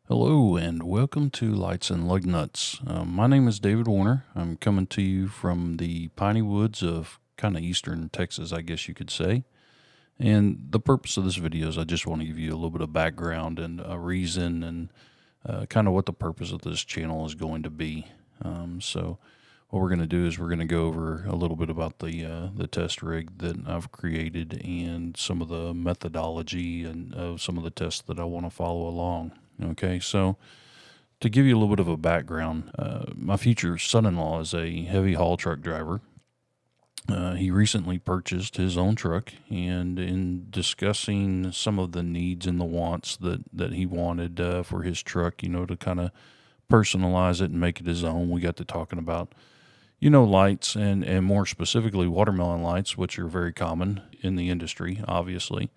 Hello and welcome to Lights and Lugnuts. My name is David Warner. I'm coming to you from the piney woods of kind of eastern Texas, I guess you could say. And the purpose of this video is I just want to give you a little bit of background and a reason and kind of what the purpose of this channel is going to be. So what we're going to do is we're going to go over a little bit about the test rig that I've created and some of the methodology and some of the tests that I want to follow along. Okay, so to give you a little bit of a background, my future son-in-law is a heavy haul truck driver. He recently purchased his own truck, and in discussing some of the needs and the wants that he wanted for his truck, to kind of personalize it and make it his own, we got to talking about, lights and more specifically watermelon lights, which are very common in the industry, obviously.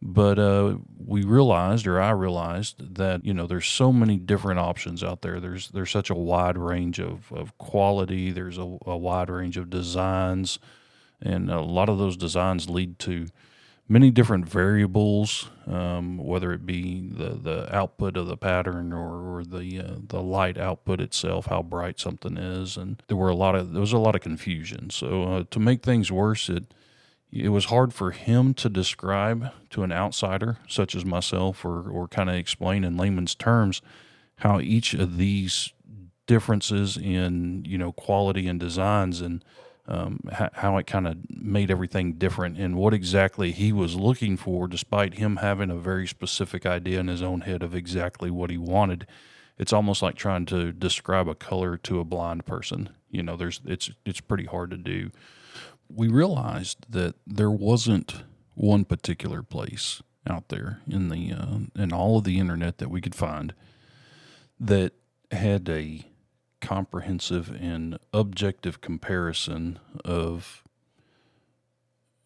But we realized, or I realized, that there's so many different options out there. There's such a wide range of quality. There's a wide range of designs, and a lot of those designs lead to many different variables, whether it be the output of the pattern or the light output itself, how bright something is, and there was a lot of confusion. So to make things worse, it was hard for him to describe to an outsider such as myself or kind of explain in layman's terms how each of these differences in, quality and designs and how it kind of made everything different and what exactly he was looking for, despite him having a very specific idea in his own head of exactly what he wanted. It's almost like trying to describe a color to a blind person. It's pretty hard to do. We realized that there wasn't one particular place out there in all of the internet that we could find that had a comprehensive and objective comparison of,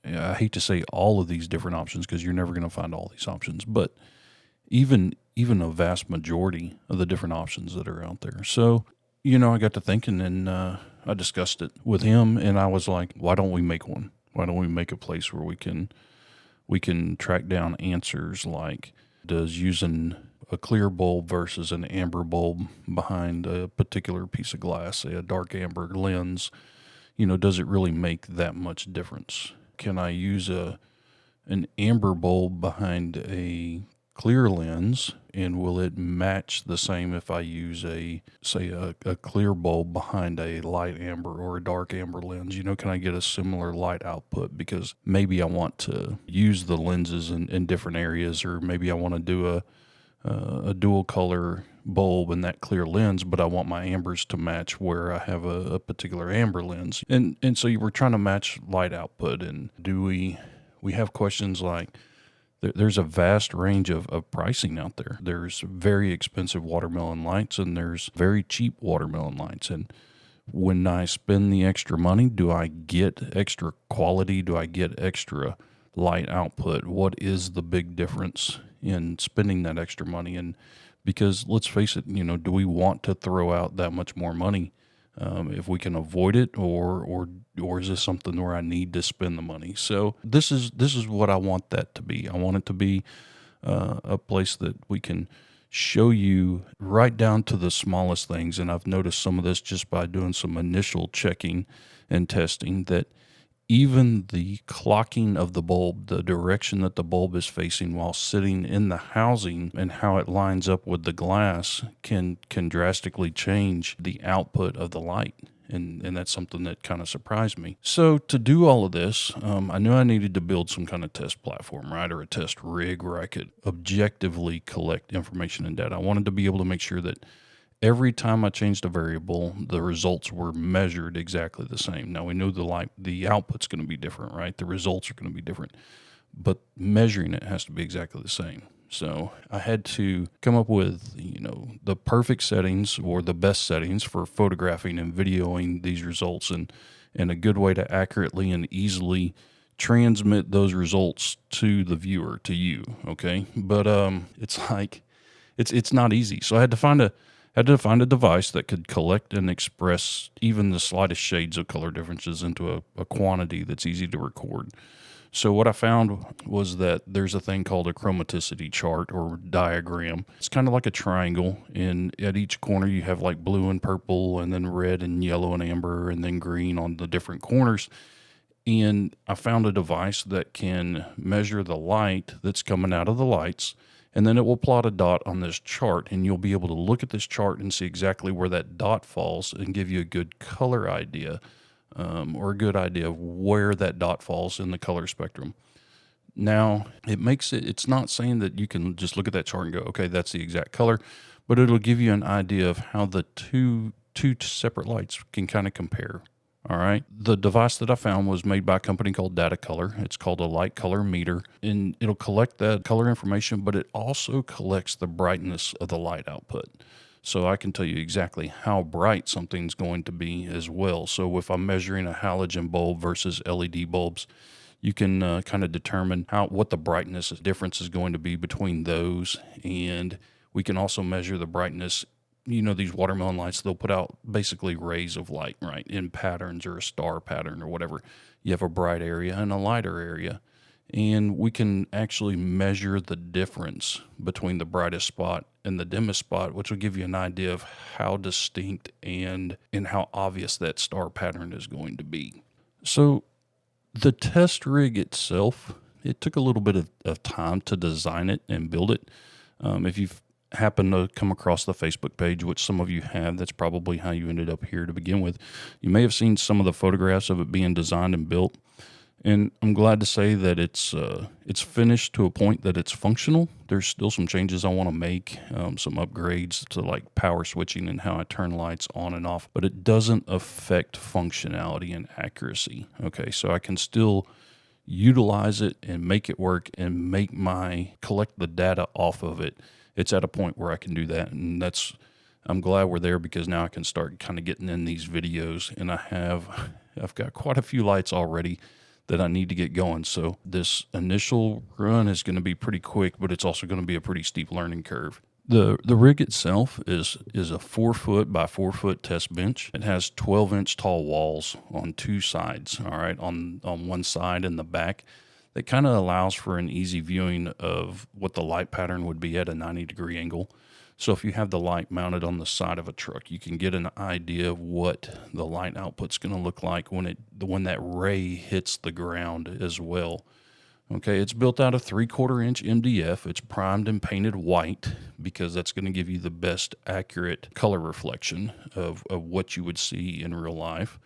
I hate to say all of these different options because you're never going to find all these options, but even a vast majority of the different options that are out there. So, I got to thinking and I discussed it with him, and I was like, why don't we make one? Why don't we make a place where we can track down answers like, does using a clear bulb versus an amber bulb behind a particular piece of glass, say a dark amber lens, does it really make that much difference? Can I use an amber bulb behind a clear lens, and will it match the same if I use a clear bulb behind a light amber or a dark amber lens? Can I get a similar light output? Because maybe I want to use the lenses in different areas, or maybe I want to do a dual color bulb in that clear lens, but I want my ambers to match where I have a particular amber lens. And so you were trying to match light output, and we have questions like, there's a vast range of pricing out there. There's very expensive watermelon lights and there's very cheap watermelon lights. And when I spend the extra money, do I get extra quality? Do I get extra light output? What is the big difference in spending that extra money? And because let's face it, do we want to throw out that much more money if we can avoid it, or is this something where I need to spend the money? So this is what I want that to be. I want it to be a place that we can show you right down to the smallest things. And I've noticed some of this just by doing some initial checking and testing, that even the clocking of the bulb, the direction that the bulb is facing while sitting in the housing and how it lines up with the glass can drastically change the output of the light. And that's something that kind of surprised me. So to do all of this, I knew I needed to build some kind of test platform, right? Or a test rig where I could objectively collect information and data. I wanted to be able to make sure that every time I changed a variable, the results were measured exactly the same. Now we know the output's going to be different, right? The results are going to be different, but measuring it has to be exactly the same. So I had to come up with, the perfect settings or the best settings for photographing and videoing these results, and a good way to accurately and easily transmit those results to the viewer, to you. Okay. But, it's like, it's not easy. So I had to find a device that could collect and express even the slightest shades of color differences into a quantity that's easy to record. So what I found was that there's a thing called a chromaticity chart or diagram. It's kind of like a triangle, and at each corner you have like blue and purple, and then red and yellow and amber, and then green on the different corners. And I found a device that can measure the light that's coming out of the lights, and then it will plot a dot on this chart, and you'll be able to look at this chart and see exactly where that dot falls and give you a good color idea, or a good idea of where that dot falls in the color spectrum. Now, it's not saying that you can just look at that chart and go, okay, that's the exact color, but it'll give you an idea of how the two separate lights can kind of compare. All right. The device that I found was made by a company called Data Color. It's called a light color meter, and it'll collect that color information, but it also collects the brightness of the light output. So I can tell you exactly how bright something's going to be as well. So if I'm measuring a halogen bulb versus LED bulbs, you can kind of determine what the brightness difference is going to be between those. And we can also measure the brightness. These watermelon lights, they'll put out basically rays of light, right, in patterns or a star pattern or whatever. You have a bright area and a lighter area. And we can actually measure the difference between the brightest spot and the dimmest spot, which will give you an idea of how distinct and how obvious that star pattern is going to be. So the test rig itself, it took a little bit of time to design it and build it. If you've happened to come across the Facebook page, which some of you have, that's probably how you ended up here to begin with. You may have seen some of the photographs of it being designed and built. And I'm glad to say that it's finished to a point that it's functional. There's still some changes I want to make, some upgrades to like power switching and how I turn lights on and off, but it doesn't affect functionality and accuracy. Okay, so I can still utilize it and make it work and collect the data off of it. It's at a point where I can do that, and I'm glad we're there, because now I can start kind of getting in these videos, and I've got quite a few lights already that I need to get going. So this initial run is going to be pretty quick, but it's also going to be a pretty steep learning curve. The rig itself is a 4 foot by 4 foot test bench. It has 12-inch tall walls on two sides, all right, on one side and the back. That kind of allows for an easy viewing of what the light pattern would be at a 90-degree angle. So if you have the light mounted on the side of a truck, you can get an idea of what the light output's going to look like when that ray hits the ground as well. Okay, it's built out of 3/4 inch MDF. It's primed and painted white because that's going to give you the best accurate color reflection of what you would see in real life.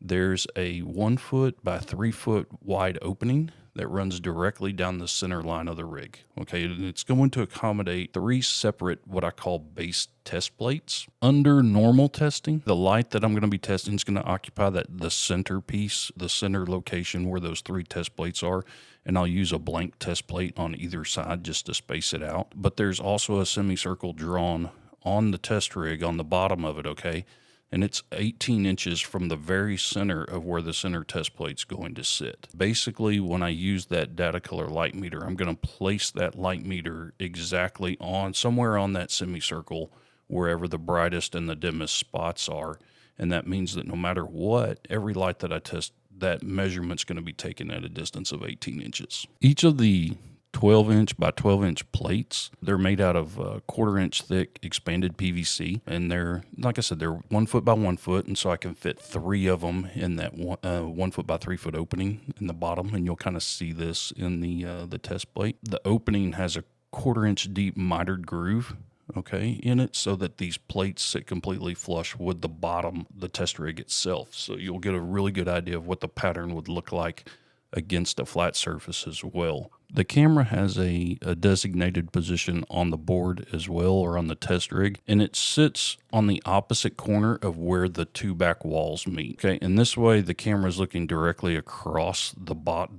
There's a 1 foot by 3 foot wide opening that runs directly down the center line of the rig. Okay, and it's going to accommodate 3 separate what I call base test plates. Under normal testing, the light that I'm going to be testing is going to occupy the centerpiece, the center location where those 3 test plates are, and I'll use a blank test plate on either side just to space it out. But there's also a semicircle drawn on the test rig on the bottom of it, okay? And it's 18 inches from the very center of where the center test plate's going to sit. Basically, when I use that Data Color light meter, I'm going to place that light meter exactly somewhere on that semicircle, wherever the brightest and the dimmest spots are. And that means that no matter what, every light that I test, that measurement's going to be taken at a distance of 18 inches. Each of the 12-inch by 12-inch plates, they're made out of 1/4 inch thick expanded PVC, and they're, like I said, they're 1 foot by 1 foot, and so I can fit 3 of them in that 1 foot by 3 foot opening in the bottom, and you'll kind of see this in the test plate. The opening has a 1/4 inch deep mitered groove, okay, in it, so that these plates sit completely flush with the bottom, the test rig itself. So you'll get a really good idea of what the pattern would look like against a flat surface as well. The camera has a designated position on the board as well, or on the test rig, and it sits on the opposite corner of where the 2 back walls meet. Okay, and this way the camera is looking directly across the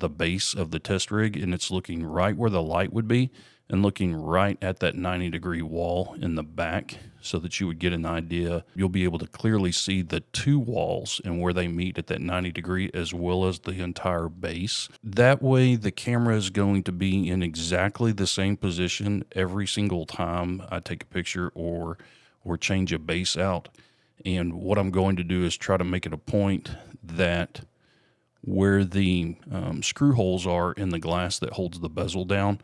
base of the test rig, and it's looking right where the light would be, and looking right at that 90-degree wall in the back, so that you would get an idea. You'll be able to clearly see the 2 walls and where they meet at that 90-degree, as well as the entire base. That way the camera is going to be in exactly the same position every single time I take a picture or change a base out. And what I'm going to do is try to make it a point that where the screw holes are in the glass that holds the bezel down,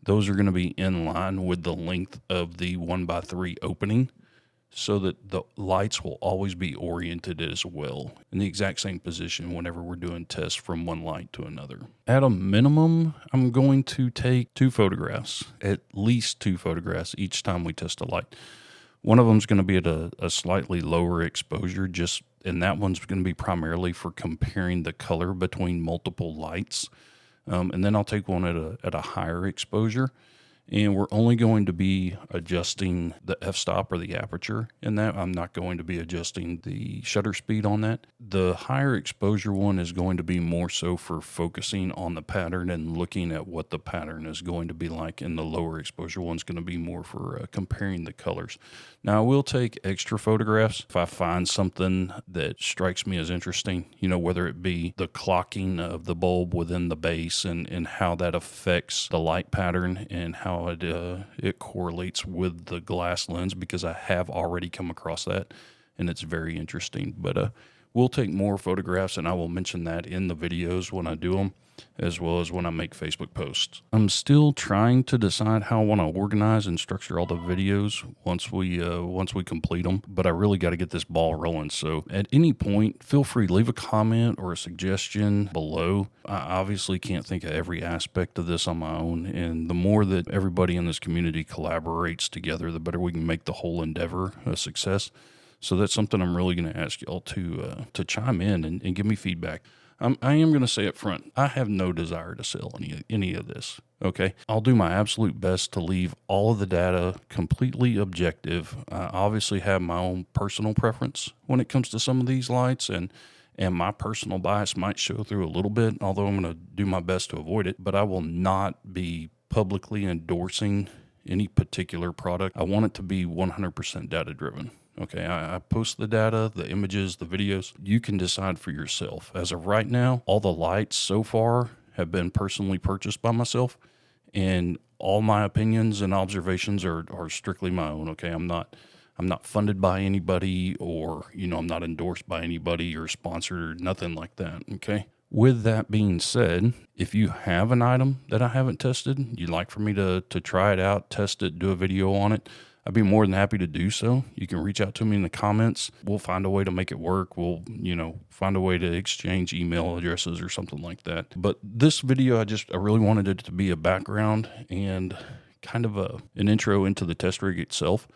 those are going to be in line with the length of the 1x3 opening, so that the lights will always be oriented as well in the exact same position whenever we're doing tests from one light to another. At a minimum, I'm going to take 2 photographs, at least 2 photographs each time we test a light. One of them is going to be at a slightly lower exposure, and that one's going to be primarily for comparing the color between multiple lights. And then I'll take one at a higher exposure. And we're only going to be adjusting the f-stop or the aperture in that. I'm not going to be adjusting the shutter speed on that. The higher exposure one is going to be more so for focusing on the pattern and looking at what the pattern is going to be like. And the lower exposure one's going to be more for comparing the colors. Now, I will take extra photographs if I find something that strikes me as interesting, whether it be the clocking of the bulb within the base and how that affects the light pattern and how it correlates with the glass lens, because I have already come across that and it's very interesting. But we'll take more photographs, and I will mention that in the videos when I do them, as well as when I make Facebook posts. I'm still trying to decide how I want to organize and structure all the videos once we complete them, but I really got to get this ball rolling. So at any point, feel free to leave a comment or a suggestion below. I obviously can't think of every aspect of this on my own, and the more that everybody in this community collaborates together, the better we can make the whole endeavor a success. So that's something I'm really going to ask y'all to chime in and give me feedback. I am going to say up front, I have no desire to sell any of this, okay? I'll do my absolute best to leave all of the data completely objective. I obviously have my own personal preference when it comes to some of these lights, and my personal bias might show through a little bit, although I'm going to do my best to avoid it. But I will not be publicly endorsing any particular product. I want it to be 100% data-driven. Okay, I post the data, the images, the videos. You can decide for yourself. As of right now, all the lights so far have been personally purchased by myself, and all my opinions and observations are strictly my own. Okay, I'm not funded by anybody, or I'm not endorsed by anybody or sponsored or nothing like that. Okay. With that being said, if you have an item that I haven't tested, you'd like for me to try it out, test it, do a video on it, I'd be more than happy to do so. You can reach out to me in the comments. We'll find a way to make it work. We'll, find a way to exchange email addresses or something like that. But this video, I really wanted it to be a background and kind of an intro into the test rig itself.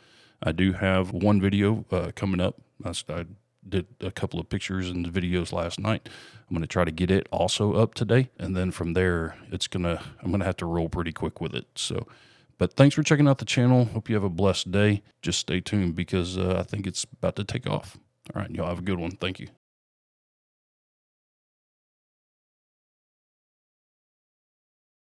I do have one video coming up. I did a couple of pictures and videos last night. I'm going to try to get it also up today. And then from there, I'm going to have to roll pretty quick with it. But thanks for checking out the channel. Hope you have a blessed day. Just stay tuned, because I think it's about to take off. All right, y'all have a good one. Thank you.